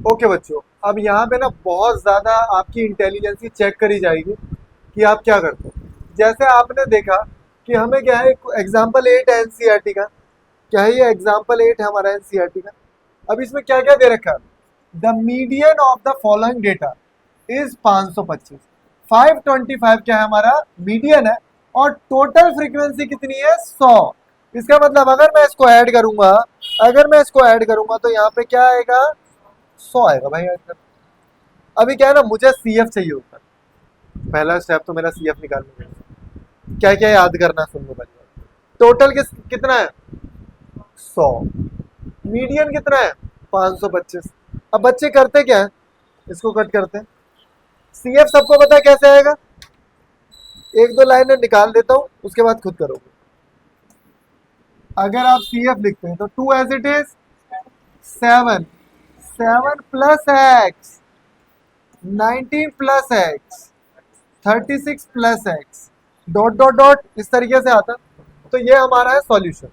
Okay बच्चों, अब यहाँ पे ना बहुत ज़्यादा आपकी इंटेलिजेंसी चेक करी जाएगी कि आप क्या करते हो। जैसे आपने देखा कि हमें क्या है, एग्जाम्पल 8 है एनसीईआरटी का। क्या है ये? एग्जाम्पल 8 है हमारा एनसीईआरटी का। अब इसमें क्या क्या दे रखा है? The median of the following data is 525। 525 क्या है? हमारा मीडियन है। और टोटल फ्रीक्वेंसी कितनी है? 100। इसका मतलब अगर मैं इसको ऐड करूंगा तो यहाँ पे क्या आएगा? 100 आएगा भाई ऐड कर। अभी क्या है ना, मुझे सीएफ चाहिए होता है। पहला स्टेप तो मेरा सीएफ निकालने में है। क्या क्या याद करना है, सुन लो पहले। टोटल कितना है? 100। मीडियन कितना है? 525। अब बच्चे करते क्या है, इसको कट करते हैं। सीएफ सबको पता है कैसे आएगा? एक दो लाइनें निकाल देता हूं, उसके बाद खुद करोगे। अगर आप सीएफ लिखते हैं तो 2 as it is 7, 7 plus x, 19 plus x, 36 plus x, dot dot dot, इस तरीके से आता। तो ये हमारा है सॉल्यूशन।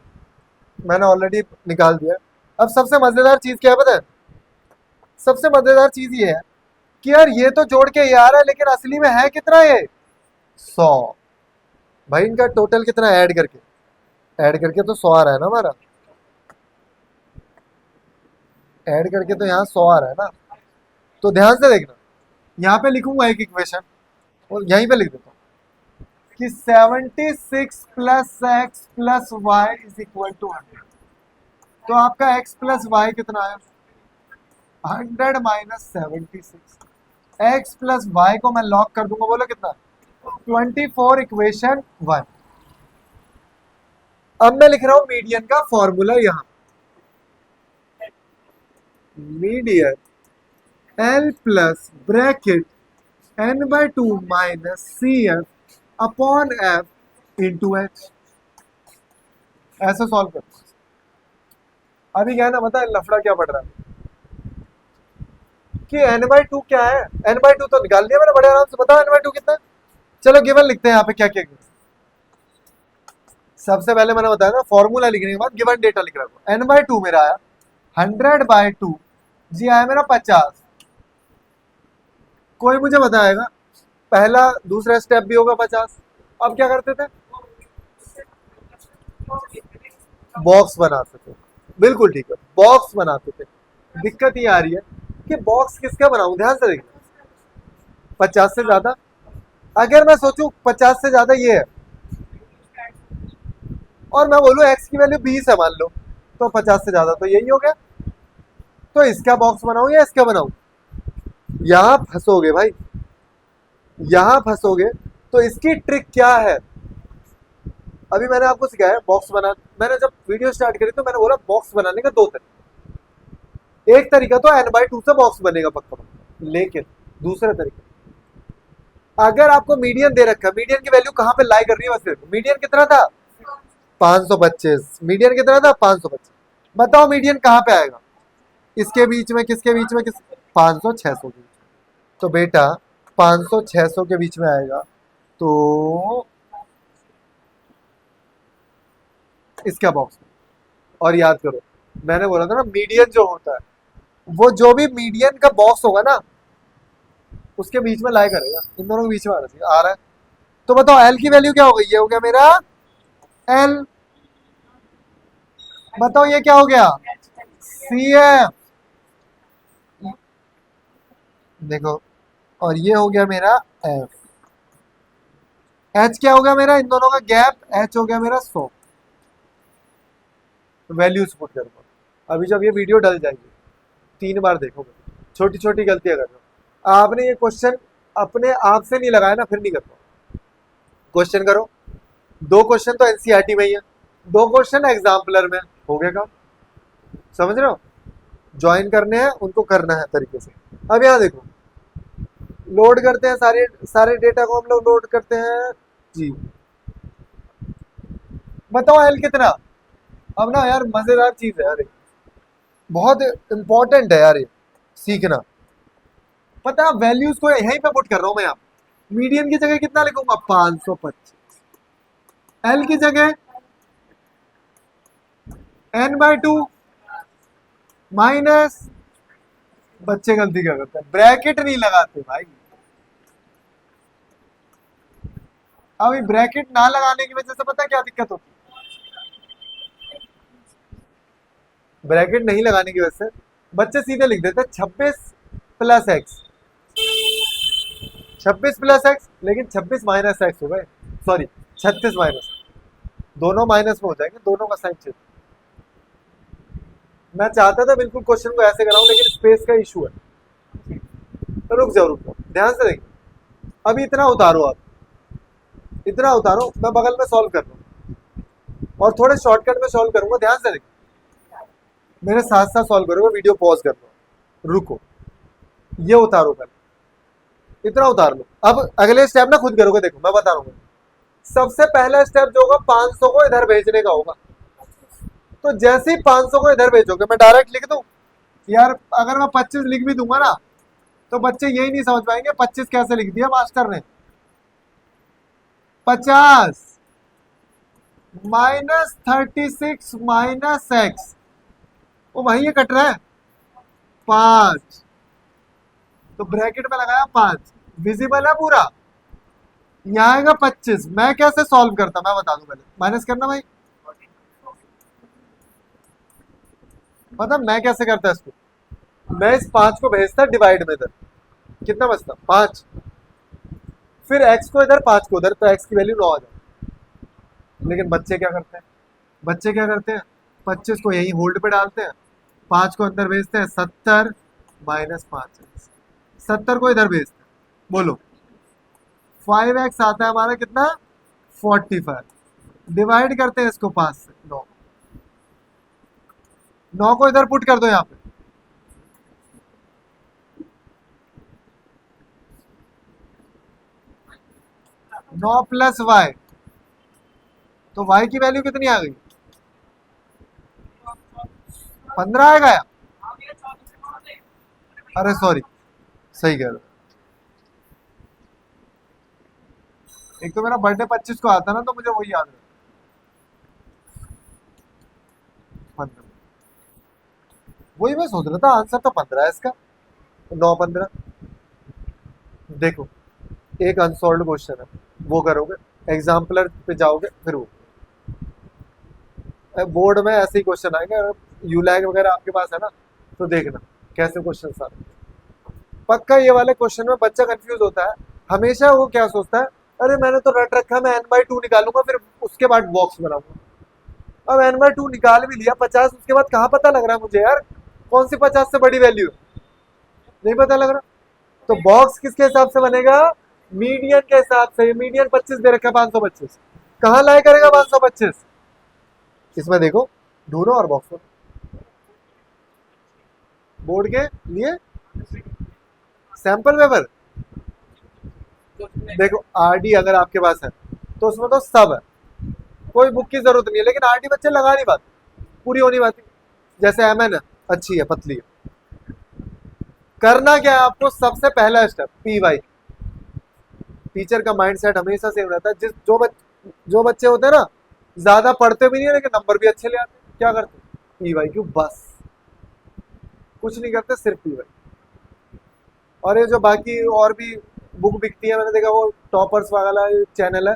मैंने ऑलरेडी निकाल दिया। अब सबसे मजेदार चीज क्या है पता है? सबसे मजेदार चीज ये है कि यार ये तो जोड़ के ये आ रहा है, लेकिन असली में है कितना ये? 100। भाई इनका टोटल कितना ऐड करके? ऐड करके तो 100 आ रहा है ना हमारा। ऐड करके तो यहाँ 100 आ रहा है ना। तो ध्यान से देखना, यहाँ पे लिखूंगा एक इक्वेशन और यहीं पे लिख देता हूँ कि 76 plus x plus y is equal to 100। तो आपका x प्लस वाई कितना है? 100 माइनस 76। एक्स प्लस वाई को मैं लॉक कर दूंगा, बोलो कितना? 24, इक्वेशन 1। अब मैं लिख रहा हूं मीडियन का फॉर्मूला यहां। Median L plus bracket n/2 minus C F upon F into H. ऐसे सॉल्व कर। अभी क्या है ना, बता लफड़ा क्या पड़ रहा है कि n/2 क्या है? n/2 तो निकाल दिया मैंने बड़े आराम से। बताओ n/2 कितना है? चलो गिवन लिखते हैं यहाँ पे क्या क्या। सबसे पहले मैंने बताया ना, फॉर्मूला लिखने के बाद गिवन डेटा लिख रहा हूँ। n/2 मेरा आया 100/2। जी आया मेरा 50। कोई मुझे बताएगा पहला दूसरा स्टेप भी होगा 50। अब क्या करते थे? बॉक्स बनाते थे। बिल्कुल ठीक है, बॉक्स बनाते थे। दिक्कत ये आ रही है कि बॉक्स किसका बनाऊं? ध्यान से देखना। 50 से ज्यादा, अगर मैं सोचूं 50 से ज्यादा ये है और मैं बोलूं एक्स की वैल्यू 20 है मान लो, तो 50 से ज्यादा तो यही हो गया। तो इसका बॉक्स बनाऊं या इसका बनाऊं? यहां फंसोगे भाई, यहां फंसोगे। तो इसकी ट्रिक क्या है? अभी मैंने आपको सिखाया बॉक्स बना। मैंने जब वीडियो स्टार्ट करी तो मैंने बोला बॉक्स बनाने का दो तरीका। एक तरीका तो n/2 से बॉक्स बनेगा पक्का पक्का, लेकिन दूसरा तरीका, अगर आपको मीडियन दे रखा है, मीडियन की वैल्यू कहां पे लाई कर रही है? बस मीडियन कितना था? 525। मीडियन कितना था? 525। बताओ मीडियन कहां पे आएगा? इसके बीच में, किसके बीच में? किस 500 600 के बीच में। तो बेटा 500 600 के बीच में आएगा। तो इसका बॉक्स। और याद करो, मैंने बोला था ना मीडियन जो होता है वो जो भी मीडियन का बॉक्स होगा ना उसके बीच में लाया करेगा। इन दोनों के बीच में आना चाहिए। आ रहा है। तो बताओ एल की वैल्यू क्या हो गई? ये हो गया मेरा एल। बताओ ये क्या हो गया? C F. देखो, और ये हो गया मेरा एफ। एच क्या हो गया मेरा? इन दोनों का गैप एच हो गया मेरा 100। वैल्यूज पुट करूंगा। अभी जब ये वीडियो डल जाएगी 3 बार देखोगे, छोटी छोटी गलतियां कर रहे हो। आपने ये क्वेश्चन अपने आप से नहीं लगाया ना, फिर नहीं कर पाओ। क्वेश्चन करो। दो क्वेश्चन तो एनसीईआरटी में ही है, दो क्वेश्चन एग्जाम्पलर में। हो गया काम। समझ रहे हो? ज्वाइन करने हैं उनको, करना है तरीके से। अब यहाँ देखो, लोड करते हैं सारे सारे डेटा को हम लोग लोड करते हैं जी। बताओ एल कितना? अब ना यार मजेदार चीज है यार ये। बहुत इंपॉर्टेंट है यार ये सीखना। पता है वैल्यूज को यहीं पे पुट कर रहा हूं मैं। यहाँ मीडियन की जगह कितना लिखूंगा? 525। एल की जगह n/2 माइनस बच्चे गलती क्या करते हैं, ब्रैकेट नहीं लगाते भाई। अभी ब्रैकेट ना लगाने की वजह से पता है क्या दिक्कत होती है, ब्रैकेट नहीं लगाने की वजह से बच्चे सीधे लिख देते 26 + x, 26 + x, लेकिन 26 - x हो गए, सॉरी 36 दोनों माइनस में हो जाएंगे, दोनों का साइन चेंज। मैं चाहता था बिल्कुल क्वेश्चन को ऐसे कराऊं, लेकिन स्पेस का इशू है। तो रुक जाओ ध्यान से देखिए। अभी इतना उतारो, आप इतना उतारो, मैं बगल में सॉल्व कर रहा हूँ और थोड़े शॉर्टकट में सॉल्व करूंगा, ध्यान से देखिए। मेरे साथ साथ सॉल्व करूंगा, वीडियो पॉज कर दो, रुको, ये उतारो पहले, इतना उतार लो। अब अगले स्टेप ना खुद करोगे, देखो मैं बता रहा हूँ। सबसे पहला स्टेप जो होगा 500 को इधर भेजने का होगा। तो जैसे ही 500 को इधर भेजोगे, मैं डायरेक्ट लिख दूं यार, अगर मैं 25 लिख भी दूंगा ना, तो बच्चे यही नहीं समझ पाएंगे 25 कैसे लिख दिया मास्टर ने। 50 -36 - x, वो वही ये कट रहा है 5, तो ब्रैकेट में लगाया 5, विजिबल है पूरा। यहाँ आएगा 25, मैं कैसे सॉल्व करता मैं बता दूं, पहले माइनस करना भाई, पता मैं कैसे करता इसको, मैं इस 5 को भेजता डिवाइड में इधर, कितना बचता 5, फिर x को इधर 5 को उधर, तो x की वैल्यू 9 आ जाए। लेकिन बच्चे क्या करते हैं, बच्चे क्या करते हैं, 25 को यही होल्ड पे डालते हैं, 5 को अंदर भेजते हैं, 70 - 5, 70 को इधर भेजते हैं, बोलो 5x आता है हमारा कितना, 45, डिवाइड करते हैं इसको 5 से, 9 को इधर पुट कर दो यहाँ पे, 9 + y, तो y की वैल्यू कितनी आ गई, 15 आएगा या? अरे सॉरी, सही कह रहे हो। एक तो मेरा बर्थडे 25 को आता ना, तो मुझे वही याद है 15, वही मैं सोच रहा था, आंसर तो 15 है इसका, 9 15। देखो एक अनसॉल्व क्वेश्चन है, वो करोगे, एग्जाम्पलर पे जाओगे, फिर वो बोर्ड में ऐसे ही क्वेश्चन आएंगे, अगर यूलैग वगैरह आपके पास है ना, तो देखना कैसे क्वेश्चन आते हैं। पक्का ये वाले क्वेश्चन में बच्चा कंफ्यूज होता है हमेशा, वो क्या सोचता है, अरे मैंने तो रट रखा, मैं n/2 निकालूंगा, फिर उसके बाद बॉक्स बनाऊंगा। अब n/2 निकाल भी लिया 50, उसके बाद कहाँ पता लग रहा है मुझे यार कौन सी 50 से बड़ी वैल्यू है, नहीं पता लग रहा। तो बॉक्स किसके हिसाब से बनेगा, मीडियन के हिसाब से। मीडियन 25 दे रखा है, 525 कहाँ लाए करेगा 525, इसमें देखो, ढूंढो और बॉक्स में, बोर्ड के लिए सैंपल पेपर। देखो आरडी अगर आपके पास है तो उसमें तो सब है, कोई बुक की जरूरत नहीं है, लेकिन आरडी बच्चे लगा नहीं पाते, पूरी होनी पाती। जैसे एमएन है, अच्छी है, पतली है। करना क्या है आपको, सबसे पहला स्टेप पी वाई। टीचर का माइंडसेट हमेशा सेम रहता है, जो बच्चे होते हैं ना, ज्यादा पढ़ते भी नहीं है, लेकिन नंबर भी अच्छे ले आते हैं, क्या करते हैं, पी वाई क्यू, बस कुछ नहीं करते, सिर्फ पी वाई। और ये जो बाकी और भी बुक बिकती है, मैंने देखा वो टॉपर्स वाला चैनल है,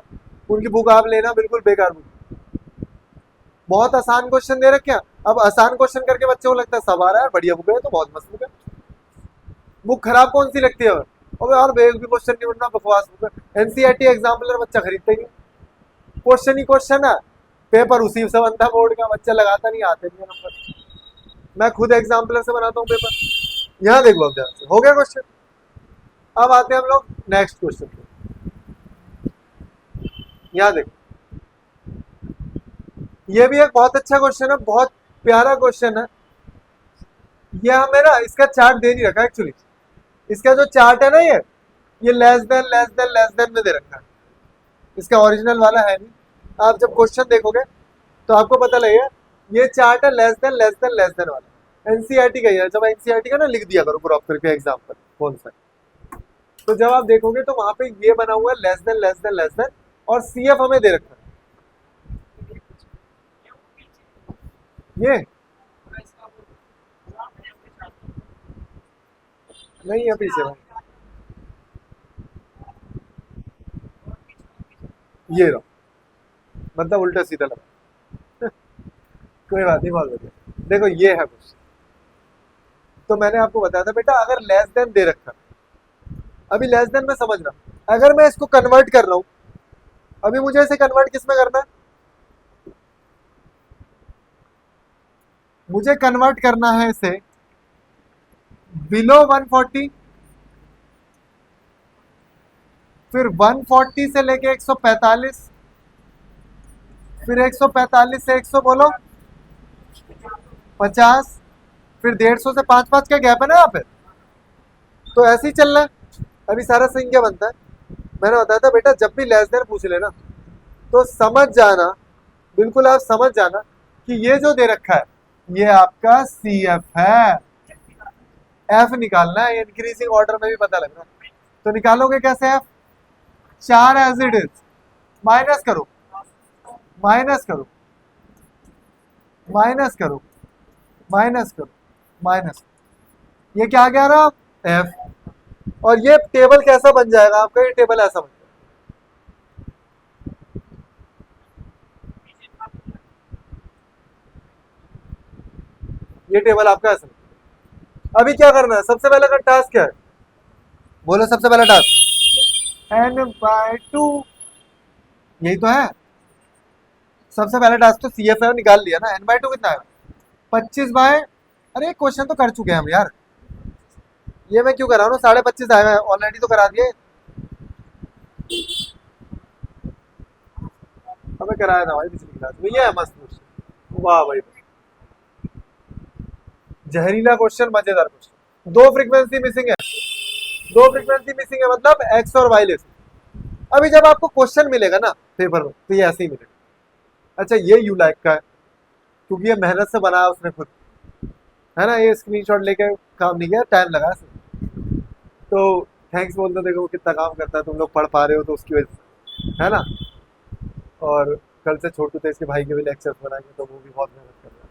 उनकी बुक आप लेना, बिल्कुल बेकार बुक, बहुत आसान क्वेश्चन दे रखे हैं। अब आसान क्वेश्चन करके बच्चे को लगता है सब आ रहा है, बढ़िया बुक है तो, बहुत मस्त बुक है। बुक खराब कौन सी लगती है, और यार एक भी क्वेश्चन नहीं बनना, बकवास बुक है। एनसीईआरटी एग्जाम्पलर बच्चा खरीदता ही नहीं, क्वेश्चन ही क्वेश्चन है, पेपर उसी से बनता है बोर्ड का, बच्चा लगाता नहीं, आते नहीं नंबर। मैं खुद एग्जाम्पलर से बनाता हूँ पेपर। यहाँ देखो अब ध्यान से, हो गया क्वेश्चन। अब आते हैं हम लोग नेक्स्ट क्वेश्चन पे। यहाँ देखो, ये भी एक बहुत अच्छा क्वेश्चन है, बहुत प्यारा क्वेश्चन है। ये हमें ना इसका चार्ट दे नहीं रखा एक्चुअली, इसका जो चार्ट है ना, ये less than less than less than में दे रखा है, इसका ओरिजिनल वाला है नहीं। आप जब क्वेश्चन देखोगे तो आपको पता लगेगा, ये चार्ट है लेस देन वाला, एनसीईआरटी का ही है। जब एनसीईआरटी का ना लिख दिया करो क्रॉप करके एग्जाम्पल कौन सा है, तो जब आप देखोगे तो वहां पे ये बना हुआ है लेस देन, और सीएफ हमें दे रखा है। ये नहीं है पीछे भाई, ये रहो, मतलब उल्टा सीधा लगा। कोई बात नहीं, बहुत बढ़िया। देखो ये है कुछ, तो मैंने आपको बताया था बेटा, अगर लेस देन दे रखा, अभी लेस देन में समझ रहा, अगर मैं इसको कन्वर्ट कर रहा हूं, अभी मुझे इसे कन्वर्ट किस में करना है, मुझे कन्वर्ट करना है इसे बिलो 140, फिर 140 से लेके 145, फिर 145 से 100 बोलो 50, फिर 150 से 5 5 का गैप है ना यहाँ पे, तो ऐसे ही चलना है। अभी सारा सीन क्या बनता है, मैंने बताया था बेटा, जब भी लेस देन पूछ लेना तो समझ जाना, बिल्कुल आप समझ जाना कि ये जो दे रखा है ये आपका सी एफ है। एफ निकालना है, इंक्रीजिंग ऑर्डर में भी पता लगना है, तो निकालोगे कैसे F, 4 as it is, minus करो, माइनस करो, माइनस करो, माइनस करो, माइनस, ये क्या आ गया ना, एफ। और ये टेबल कैसा बन जाएगा आपका, ये टेबल ऐसा बन जाएगा, ये टेबल आपका ऐसा। अभी क्या करना है, सबसे पहले का टास्क क्या है, बोलो सबसे पहला टास्क, n/2, यही तो है। सबसे पहला टास्क तो सी एफ है, निकाल लिया ना, n/2 कितना है, 25 बाय, अरे क्वेश्चन तो कर चुके हैं हम यार, ये मैं क्यों करा रहा हूँ, 25.5 आएगा, ऑलरेडी तो करा दिए, हमें कराया था भाई पिछली क्लास में, ये है मस्त क्वेश्चन, वाह भाई, जहरीला क्वेश्चन, मजेदार क्वेश्चन। दो फ्रीक्वेंसी मिसिंग है, दो फ्रीक्वेंसी मिसिंग है, मतलब एक्स और वाई ले। अभी जब आपको क्वेश्चन मिलेगा ना पेपर में, तो ये ऐसे ही मिलेगा। अच्छा ये यू लाइक का है, क्योंकि ये मेहनत से बनाया उसने खुद, है ना, ये स्क्रीनशॉट लेके काम नहीं किया, टाइम लगा इसमें। तो थैंक्स बोल दो, देखो कितना काम करता है, तुम लोग पढ़ पा रहे हो तो उसकी वजह से, है ना। और कल से छोटू तेज के भाई के भी लेक्चर्स बनाएंगे, तो वो भी बहुत मेहनत कर रहा है,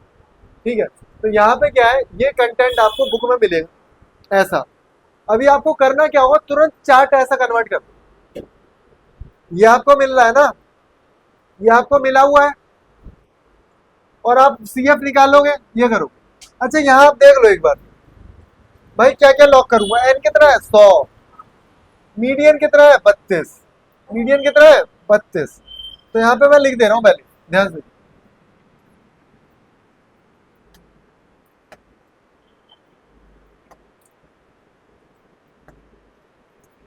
ठीक है। तो यहाँ पे क्या है, ये कंटेंट आपको बुक में मिलेगा ऐसा। अभी आपको करना क्या होगा, तुरंत चार्ट ऐसा कन्वर्ट कर दो, ये आपको मिल रहा है ना, ये आपको मिला हुआ है, और आप सी एफ निकालोगे, ये करो। अच्छा यहाँ आप देख लो एक बार, भाई क्या क्या लॉक करूंगा, एन कितना है 100, मीडियन कितना है 32, मीडियन कितना है 32, तो यहाँ पे मैं लिख दे रहा हूँ पहले, ध्यान से,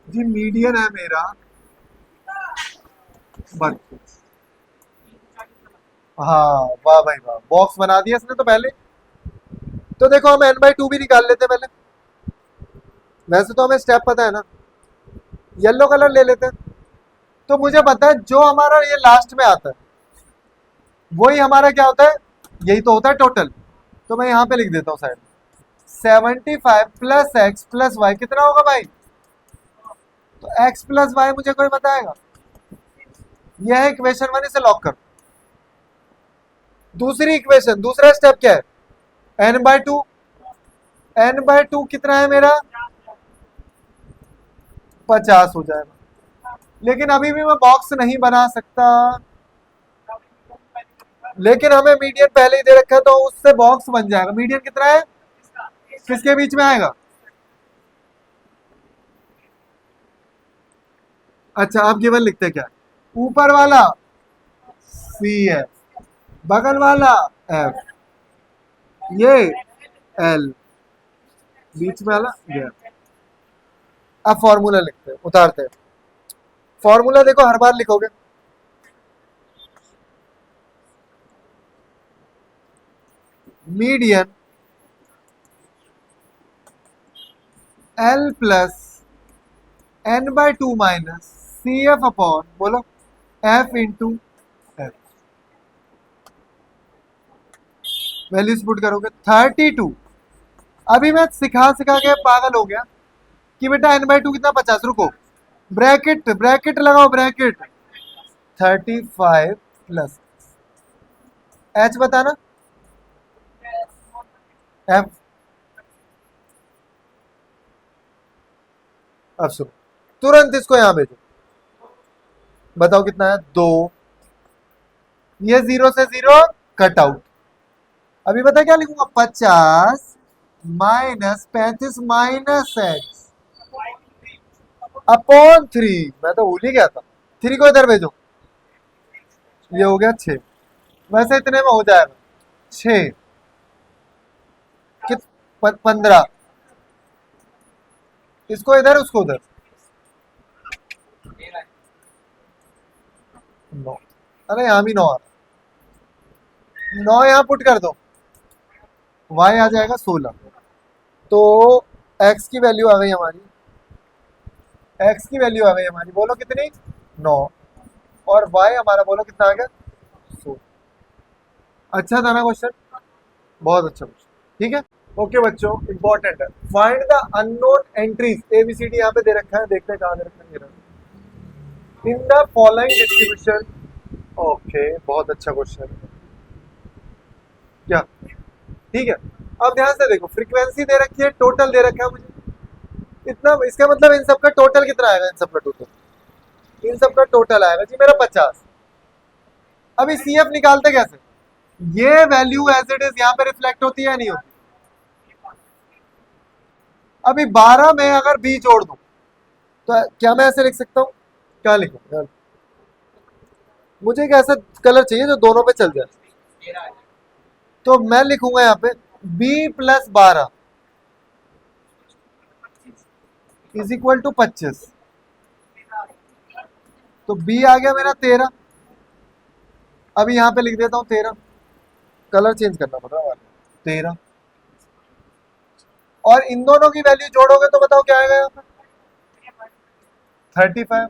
जी मीडियन है मेरा 32। हाँ वाह भाई वाह, बॉक्स बना दिया इसने तो पहले। तो देखो हम n/2 भी निकाल लेते हैं पहले, वैसे तो हमें स्टेप पता है ना, येलो कलर ले लेते हैं। तो मुझे पता है जो हमारा ये लास्ट में आता है वही हमारा क्या होता है, यही तो होता है टोटल। तो मैं यहाँ पे लिख देता हूँ side, 75 plus x plus y कितना होगा भाई, तो एक्स प्लस वाई मुझे कोई बताएगा, यह है इक्वेशन 1, इसे लॉक कर। दूसरी इक्वेशन, दूसरा स्टेप क्या है, n/2, n/2 कितना है मेरा 50 हो जाएगा। लेकिन अभी भी मैं बॉक्स नहीं बना सकता, लेकिन हमें मीडियन पहले ही दे रखा है, तो उससे बॉक्स बन जाएगा। मीडियन कितना है, किसके बीच में आएगा, अच्छा आप गिवन लिखते हैं क्या, ऊपर वाला सी है, बगल वाला एफ, ये एल, बीच में वाला ये। अब फॉर्मूला लिखते हैं, उतारते हैं। फॉर्मूला देखो हर बार लिखोगे, median L plus n/2 minus C F upon, बोलो F into F, values put करोगे 32। अभी मैं सिखा सिखा के पागल हो गया कि बेटा n/2 कितना 50, रुको, ब्रैकेट ब्रैकेट लगाओ, ब्रैकेट 35 प्लस एच बताना, एफ, अब सुनो, तुरंत इसको यहां भेजो, बताओ कितना है, 2, ये 0 से 0 कट आउट। अभी पता क्या लिखूंगा, 50 माइनस 35 माइनस एक्स अपॉन 3, मैं तो भूल ही गया था, 3 को इधर भेजो, ये हो गया 6, वैसे इतने में हो जाएगा 6 कित 15, इसको इधर उसको उधर, 9, अरे यहाँ भी 9 आ रहा, 9 यहाँ पुट कर दो, y आ जाएगा 16, तो x की वैल्यू आ गई हमारी, x की वैल्यू आ गई हमारी, बोलो कितनी, 9, और y हमारा बोलो कितना आ गया, 16। अच्छा था ना क्वेश्चन, बहुत अच्छा क्वेश्चन, ठीक है। ओके बच्चों, इंपॉर्टेंट है, find the unknown entries, A B C D यहाँ पे दे रखा है, देखते हैं कहाँ दे रखा है, in the following distribution. Okay, बहुत अच्छा क्वेश्चन है क्या, ठीक है। अब ध्यान से देखो, फ्रीक्वेंसी दे रखी है, टोटल दे रखा है मुझे इतना, इसका मतलब इन सबका टोटल कितना आएगा, इन सबका टोटल, इन सबका टोटल आएगा जी मेरा 50। अभी सीएफ निकालते कैसे, ये वैल्यू एज इट इज यहाँ पे रिफ्लेक्ट होती है या नहीं होती, अभी 12 में अगर बी जोड़ दूं तो क्या मैं ऐसे लिख सकता हूँ, क्या लिखूं यार, मुझे एक ऐसा कलर चाहिए जो दोनों पे चल जाए, तो मैं लिखूंगा यहाँ पे b+12 इज इक्वल टू 25, तो b आ गया मेरा 13, अभी यहाँ पे लिख देता हूँ 13, कलर चेंज करना पड़ रहा है 13, और इन दोनों की वैल्यू जोड़ोगे तो बताओ क्या आएगा यहाँ पे, 35,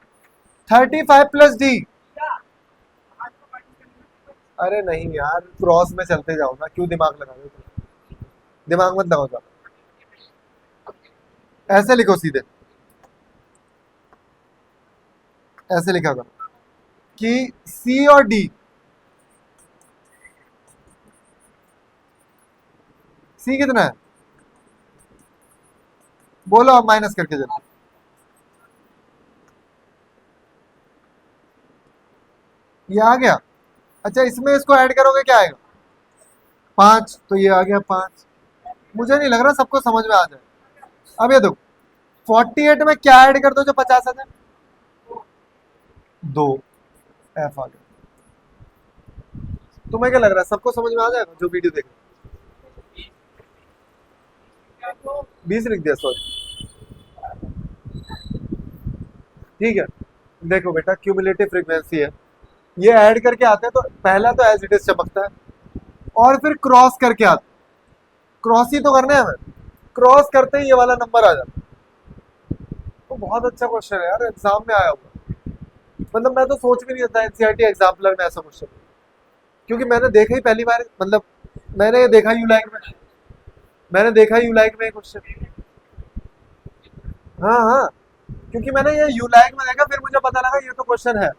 35 प्लस डी, अरे नहीं यार, क्रॉस में चलते जाओ ना, क्यों दिमाग लगा रहे हो, दिमाग मत लगाओ जाओ, ऐसे लिखो सीधे, ऐसे लिखा करो कि सी और डी, सी कितना है बोलो, अब माइनस करके जल्दी, ये आ गया, अच्छा इसमें इसको ऐड करोगे क्या आएगा, 5, तो ये आ गया 5, मुझे नहीं लग रहा सबको समझ में आ जाए। अब ये देखो, 48 में क्या ऐड कर दो जो 50 आ जाए, 2, एफ आ गया, तुम्हें क्या लग रहा है सबको समझ में आ जाएगा जो वीडियो देख, 20 लिख दिया, सॉरी, ठीक है। देखो बेटा, क्यूमुलेटिव फ्रीक्वेंसी है, ये ऐड करके आते हैं तो पहला तो एज इट इज चमकता है, और फिर क्रॉस करके आते हैं, क्रॉस ही तो करना है हमें, क्रॉस करते ही ये वाला नंबर आ जाता है, तो बहुत अच्छा क्वेश्चन है यार, एग्जाम में आया हुआ, मतलब मैं तो सोच भी नहीं था एनसीईआरटी एग्जाम्पलर में ऐसा क्वेश्चन, क्योंकि मैंने देखा ही पहली बार, मतलब मैंने देखा यू लाइक में, मैंने देखा यू लाइक में क्वेश्चन, हाँ हाँ, क्योंकि मैंने ये यू लाइक में देखा, फिर मुझे पता लगा ये तो क्वेश्चन है,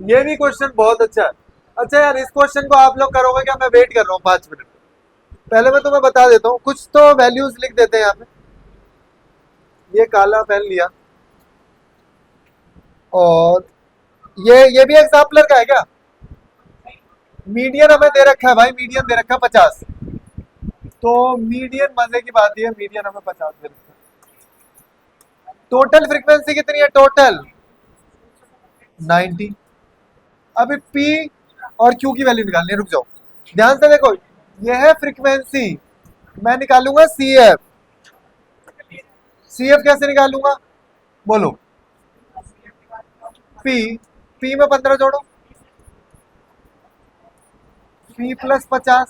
ये भी क्वेश्चन बहुत अच्छा है। अच्छा यार, इस क्वेश्चन को आप लोग करोगे क्या, मैं वेट कर रहा हूँ 5 मिनट, पहले मैं तुम्हें बता देता हूँ, कुछ तो वैल्यूज लिख देते हैं यहाँ पे, ये काला पेन लिया, और ये भी एग्जाम्पलर का है क्या, मीडियन हमें दे रखा है भाई, मीडियन दे रखा है 50, तो मीडियन मजे की बात है, मीडियन हमें 50 दे रखा है, टोटल फ्रीक्वेंसी कितनी है, टोटल 90, अभी पी और क्यू की वैल्यू निकालनी है, रुक जाओ, ध्यान से देखो, यह है फ्रीक्वेंसी, मैं निकालूंगा सी एफ, सी एफ कैसे निकालूंगा बोलो, पी, पी में 15 जोड़ो, p+50,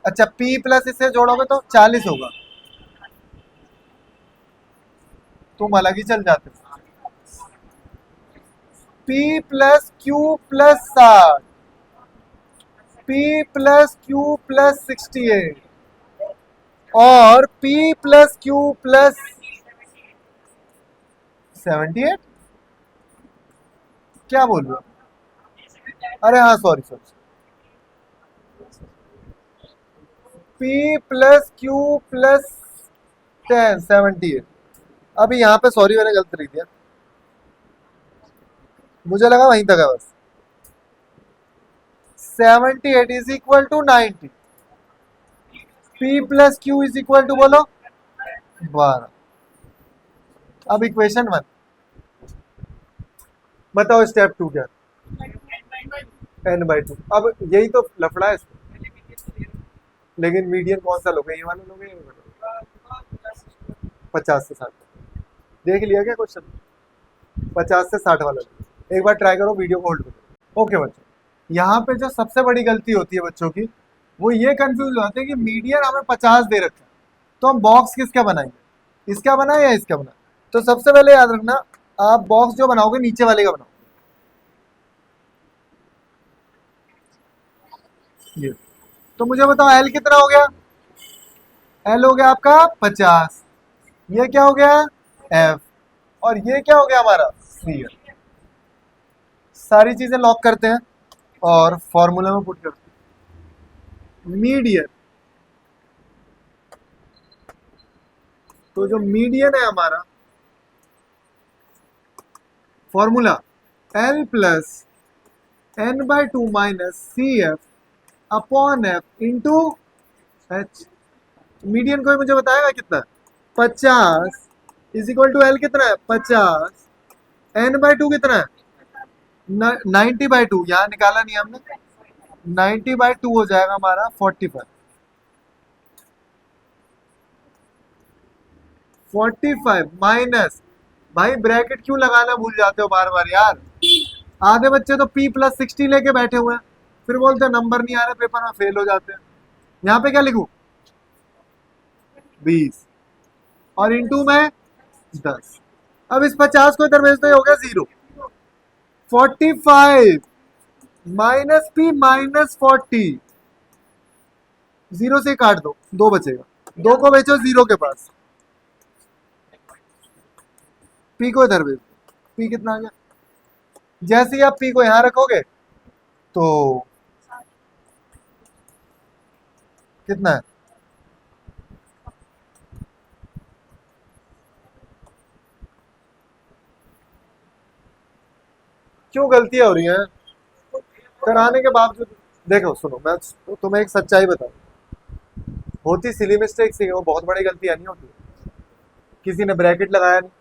अच्छा p प्लस इसे जोड़ोगे तो 40 होगा, तुम अलग ही चल जाते हो, p+q+60, p+q+68, और p+q+78, क्या बोल रहे हो, अरे हाँ सॉरी सॉरी, P प्लस Q प्लस 10 78। अभी यहाँ पे सॉरी मैंने गलत लिख दिया, मुझे लगा वहीं तक है बस। 78 इज इक्वल टू 90। P प्लस Q इज इक्वल टू बोलो 12। अब इक्वेशन 1 बताओ, स्टेप 2 क्या? n/2। अब यही तो लफड़ा है इसमें। लेकिन मीडियन कौन सा लोगे, ये वाला लोगे, 50 से 60? देख लिया क्या क्वेश्चन? 50 से 60 वाला लोगे। एक बार ट्राई करो, वीडियो को होल्ड करो। ओके बच्चों, यहाँ पे जो सबसे बड़ी गलती होती है बच्चों की, वो ये कंफ्यूज हो जाते हैं कि मीडियन हमें 50 दे रखा है, तो हम बॉक्स किसका बनाएंगे, इसका बनाए या इसका बनाए? तो सबसे पहले याद रखना, आप बॉक्स जो बनाओगे नीचे वाले का बनाओ। ये तो मुझे बताओ एल कितना हो गया? एल हो गया आपका 50। ये क्या हो गया? एफ। और ये क्या हो गया हमारा? सी। सारी चीजें लॉक करते हैं और फॉर्मूला में पुट करते हैं। मीडियन, तो जो मीडियन है हमारा, formula L plus n/2 minus C F upon F into H. Median कोई मुझे बताएगा कितना है? 50 इज इक्वल टू एल कितना है? 50। n/2 कितना है? 90/2। यहाँ निकाला नहीं हमने, 90/2 हो जाएगा हमारा 45। 45 माइनस, भाई ब्रैकेट क्यों लगाना भूल जाते हो बार बार यार? आधे बच्चे तो P प्लस 60 लेके बैठे हुए हैं, फिर बोलते हैं नंबर नहीं आ रहे पेपर में, फेल हो जाते हैं। यहाँ पे क्या लिखूं? 20 और इंटू में 10। अब इस 50 को इधर भेज दो, हो गया 0। 45 माइनस P माइनस 40, 0 से काट दो, 2 बचेगा, 2 को भेजो 0 के पास, P को इधर भेज दो। P कितना आ गया? जैसे ही आप P को यहां रखोगे तो कितना है? क्यों गलतियां हो रही हैं कराने के बावजूद? देखो सुनो, मैं तुम्हें एक सच्चाई बताऊं, होती सिली मिस्टेक से, वो बहुत बड़ी गलतियां नहीं होती। किसी ने ब्रैकेट लगाया नहीं,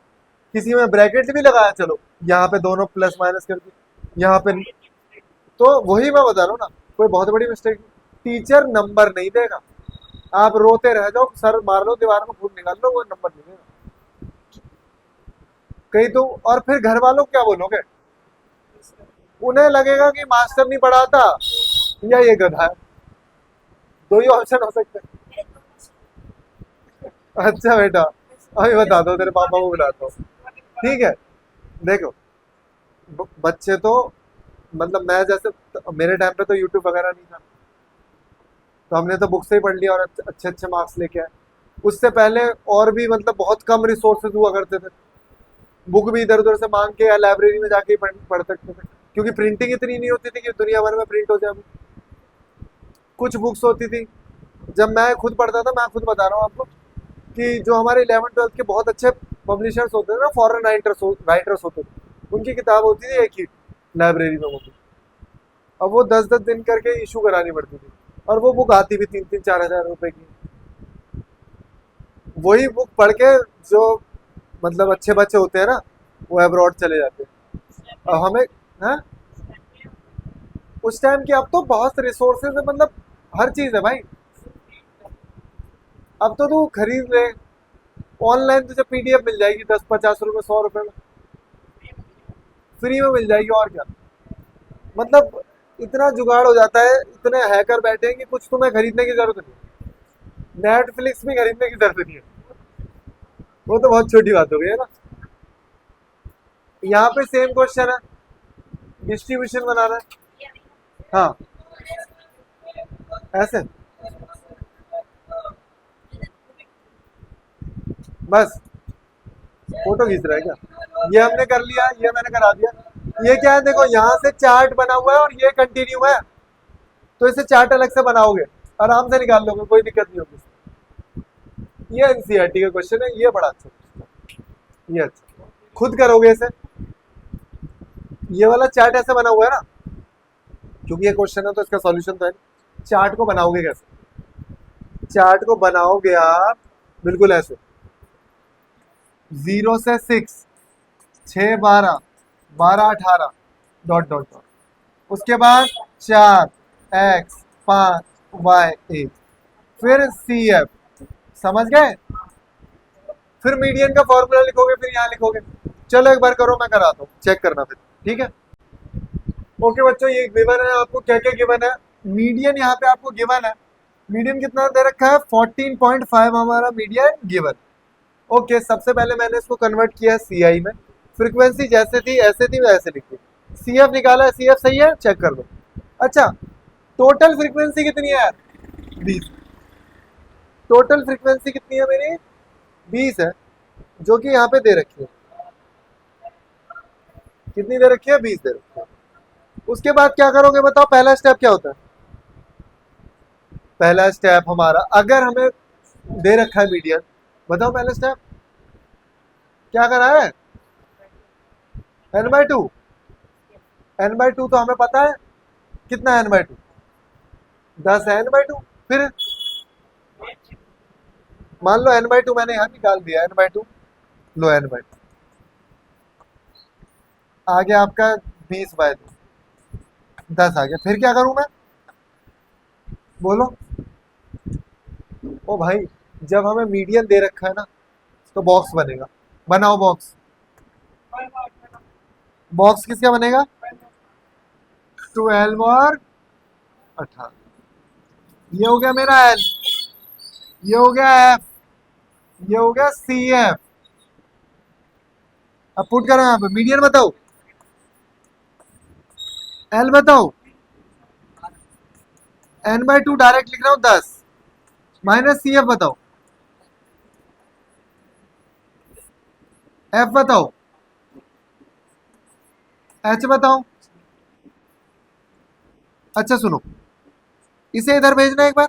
किसी में ब्रैकेट भी लगाया, चलो यहाँ पे दोनों प्लस माइनस कर दी, यहाँ पे नहीं। तो वही मैं बता रहा हूँ ना, कोई बहुत बड़ी मिस्टेक। टीचर नंबर नहीं देगा, आप रोते रह जाओ, सर मार लो दीवार में, खून निकाल लो, वो नंबर नहीं देगा कहीं तो। और फिर घर वालों को क्या बोलोगे? उन्हें लगेगा कि मास्टर नहीं पढ़ाता या ये गधा है। दो ही ऑप्शन हो सकते हैं। अच्छा बेटा, अभी बता दो, तेरे पापा को बुलाता हूँ। ठीक है, देखो बच्चे तो, मतलब मैं जैसे, मेरे टाइम पे तो यूट्यूब वगैरह नहीं था, तो हमने तो बुक से ही पढ़ लिया और अच्छे अच्छे मार्क्स लेके आए। उससे पहले और भी मतलब बहुत कम रिसोर्सेज हुआ करते थे, बुक भी इधर उधर से मांग के या लाइब्रेरी में जाके ही पढ़ सकते थे, क्योंकि प्रिंटिंग इतनी नहीं होती थी कि दुनिया भर में प्रिंट हो जाए। कुछ बुक्स होती थी, जब मैं खुद पढ़ता था, मैं खुद बता रहा हूँ आपको, कि जो हमारे 11th-12th के बहुत अच्छे पब्लिशर्स होते थे ना, फॉरेन राइटर्स होते थे, उनकी किताब होती थी एक ही लाइब्रेरी में, वो भी। अब वो 10-10 दिन करके इशू करानी पड़ती थी, और वो बुक आती भी 3-4 हज़ार रुपए की। वही बुक पढ़ के जो मतलब अच्छे बच्चे होते हैं ना, वो अब्रॉड चले जाते हैं। अब हमें, हाँ, उस टाइम की, अब तो बहुत रिसोर्सेज है, मतलब हर चीज है भाई। अब तो तू खरीद ले, ऑनलाइन तुझे पीडीएफ मिल जाएगी 10-50 रुपए 100 रुपए में, फ्री में मिल जाएगी, और क्या। मतलब इतना जुगाड़ हो जाता है, इतने हैकर बैठे हैं कि कुछ तुम्हें खरीदने की जरूरत नहीं, नेटफ्लिक्स भी खरीदने की जरूरत नहीं है। वो तो बहुत छोटी बात हो गई है ना। यहाँ पे सेम क्वेश्चन है, डिस्ट्रीब्यूशन बनाना है। हाँ, ऐसे बस फोटो खींच रहा है क्या? ये हमने कर लिया, ये मैंने करा दिया। ये क्या है, देखो यहाँ से चार्ट बना हुआ है और ये कंटिन्यू है, तो इसे चार्ट अलग से बनाओगे। आराम से निकाल लोगे, कोई दिक्कत नहीं होगी। ये एनसीईआरटी का क्वेश्चन है, ये बड़ा अच्छा क्वेश्चन है, ये अच्छा खुद करोगे इसे। ये वाला चार्ट ऐसे बना हुआ है ना, क्योंकि ये क्वेश्चन है तो इसका सॉल्यूशन तो है नहीं। चार्ट को बनाओगे कैसे? चार्ट को बनाओगे आप बिल्कुल ऐसे, 0 से 6, 6 12, 12 18, डॉट डॉट डॉट, उसके बाद 4 x 5 y 1, फिर सी एफ, समझ गए? फिर मीडियन का फॉर्मूला लिखोगे, फिर यहाँ लिखोगे। चलो एक बार करो, मैं कराता हूँ, चेक करना फिर, ठीक है? ओके बच्चों, ये गिवन है आपको, क्या क्या गिवन है? मीडियन यहाँ पे आपको गिवन है, मीडियन कितना दे रखा है? 14.5 हमारा मीडियन गिवन। ओके, सबसे पहले मैंने इसको कन्वर्ट किया सीआई में, फ्रीक्वेंसी जैसे थी ऐसे थी वैसे लिखी, सीएफ निकाला, सीएफ सही है, चेक कर दो। अच्छा, टोटल फ्रीक्वेंसी कितनी है यार? 20। टोटल फ्रीक्वेंसी कितनी है मेरी? 20 है, जो कि यहाँ पे दे रखी है। कितनी दे रखी है? 20 दे रखी है। उसके बाद क्या करोगे बताओ? पहला स्टेप क्या होता है? पहला स्टेप हमारा, अगर हमें दे रखा है मीडियन, बताओ पहला स्टेप क्या करा है? n/2। n/2 तो हमें पता है कितना है n/2, 10 है n/2। फिर मान लो n/2 मैंने यहां निकाल दिया, n/2 लो, n/2 आ गया आपका 20/2, 10 आ गया। फिर क्या करूं मैं? बोलो। ओ भाई, जब हमें मीडियन दे रखा है ना, तो बॉक्स बनेगा। बनाओ बॉक्स। बॉक्स किसका बनेगा? 12 और 18। ये हो गया मेरा एल, ये हो गया एफ, ये हो गया सी एफ। अब पुट करो यहाँ पे, मीडियन बताओ, एल बताओ, n/2 डायरेक्ट लिख रहा हूं 10, माइनस सी एफ बताओ, एफ बताओ, एच बताओ। अच्छा सुनो, इसे इधर भेजना एक बार,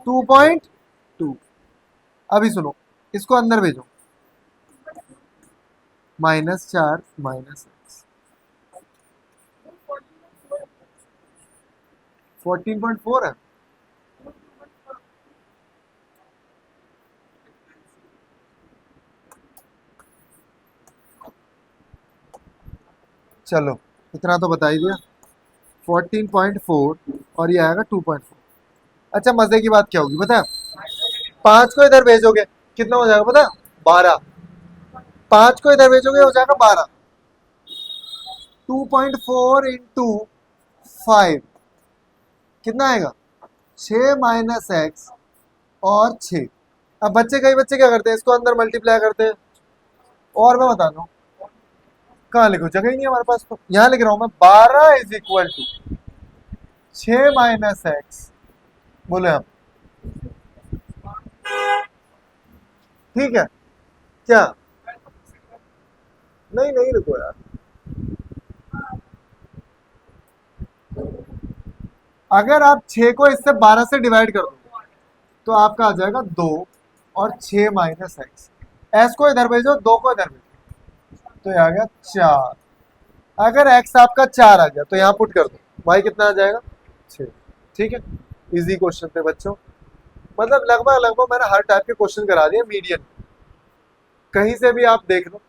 2.2। अभी सुनो, इसको अंदर भेजो, -4 माइनस एक्स, 14.4 है। चलो इतना तो बता ही दिया, 14.4 और ये आएगा 2.4। अच्छा, मजे की बात क्या होगी पता है? 5 को इधर भेजोगे, कितना हो जाएगा पता है? 12। 5 को इधर भेजोगे, हो जाएगा 12। 2.4 इंटू 5 कितना आएगा? 6 माइनस एक्स और 6। अब बच्चे, कई बच्चे क्या करते हैं, इसको अंदर मल्टीप्लाई करते हैं। और मैं बता दूं, कहाँ लिखो, जगह ही नहीं है हमारे पास, तो यहाँ लिख रहा हूं मैं, 12 is equal to 6 minus x. बोले हम, ठीक है क्या? नहीं नहीं, रुको यार, अगर आप 6 को इससे 12 से डिवाइड कर दो, तो आपका आ जाएगा 2 और 6 माइनस एक्स। एस को इधर भेजो, 2 को इधर भेजो, तो ये आ गया 4। अगर एक्स आपका 4 आ गया, तो यहाँ पुट कर दो, वाई कितना आ जाएगा? 6। ठीक है, इजी क्वेश्चन थे बच्चों, मतलब लगभग लगभग मैंने हर टाइप के क्वेश्चन करा दिए मीडियन। कहीं से भी आप देख लो,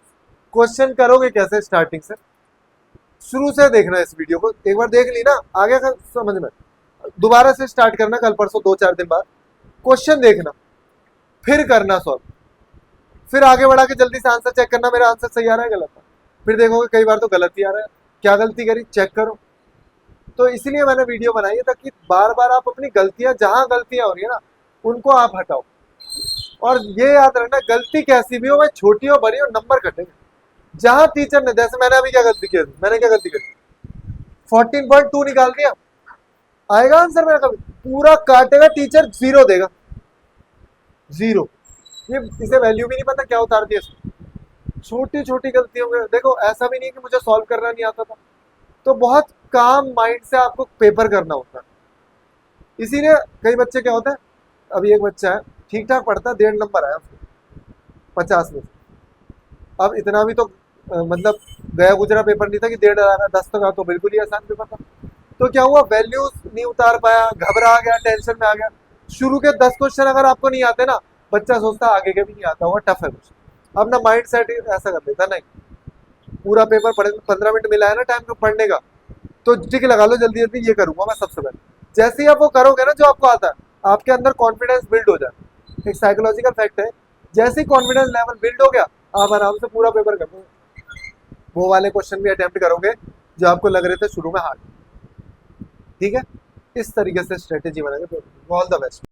क्वेश्चन करोगे कैसे स्टार्टिंग से, शुरू से देखना इस वीडियो को, एक बार देख ली ना, आगे का समझ में, दोबारा से स्टार्ट करना कल परसों 2-4 दिन बाद, क्वेश्चन देखना, फिर करना सॉल्व, फिर आगे बढ़ा के जल्दी से आंसर चेक करना, मेरा आंसर सही आ रहा है गलत है, फिर देखोगे कई बार तो गलत ही आ रहा है, क्या गलती करी चेक करो। तो इसलिए मैंने वीडियो बनाई है, ताकि बार बार आप अपनी गलतियां, जहां गलतियां हो रही है ना, उनको आप हटाओ। और ये याद रखना, गलती कैसी भी हो, भाई छोटी हो बड़ी हो, नंबर कटेंगे। जहां टीचर ने, जैसे मैंने अभी क्या गलती की, मैंने क्या गलती करी, 14.2 निकाल दिया, आएगा आंसर मेरा कभी? पूरा काटेगा टीचर, 0 देगा, 0। ये इसे वैल्यू भी नहीं पता क्या उतार दिया इसमें। छोटी छोटी गलतियों में देखो, ऐसा भी नहीं कि मुझे सॉल्व करना नहीं आता था, तो बहुत काम माइंड से आपको पेपर करना होता है। इसीलिए कई बच्चे क्या होता है, अभी एक बच्चा है ठीक ठाक पढ़ता है, 1.5 नंबर आया उसको 50 में से। अब इतना भी तो मतलब गया गुजरा पेपर नहीं था कि 1.5 आया, 10 तक आया तो बिल्कुल ही आसान पेपर था। तो क्या हुआ, वैल्यूज नहीं उतार पाया, घबरा गया, टेंशन में आ गया। शुरू के 10 क्वेश्चन अगर आपको नहीं आते ना, बच्चा सोचता है आगे के भी नहीं आता होगा, टफ है कुछ। अपना माइंड सेट ऐसा कर लेता, नहीं पूरा पेपर पढ़े, 15 मिनट मिला है ना टाइम को पढ़ने का, तो टिक लगा लो जल्दी जल्दी, ये करूंगा मैं सबसे पहले। जैसे ही आप वो करोगे ना जो आपको आता है, आपके अंदर कॉन्फिडेंस बिल्ड हो जाए। एक साइकोलॉजिकल फैक्ट है, जैसे ही कॉन्फिडेंस लेवल बिल्ड हो गया, आप आराम से पूरा पेपर कर दोगे। वो वाले क्वेश्चन भी अटेम्प्ट करोगे जो आपको लग रहे थे शुरू में हार्ड। ठीक है, इस तरीके से स्ट्रेटेजी बनाएंगे। All the best.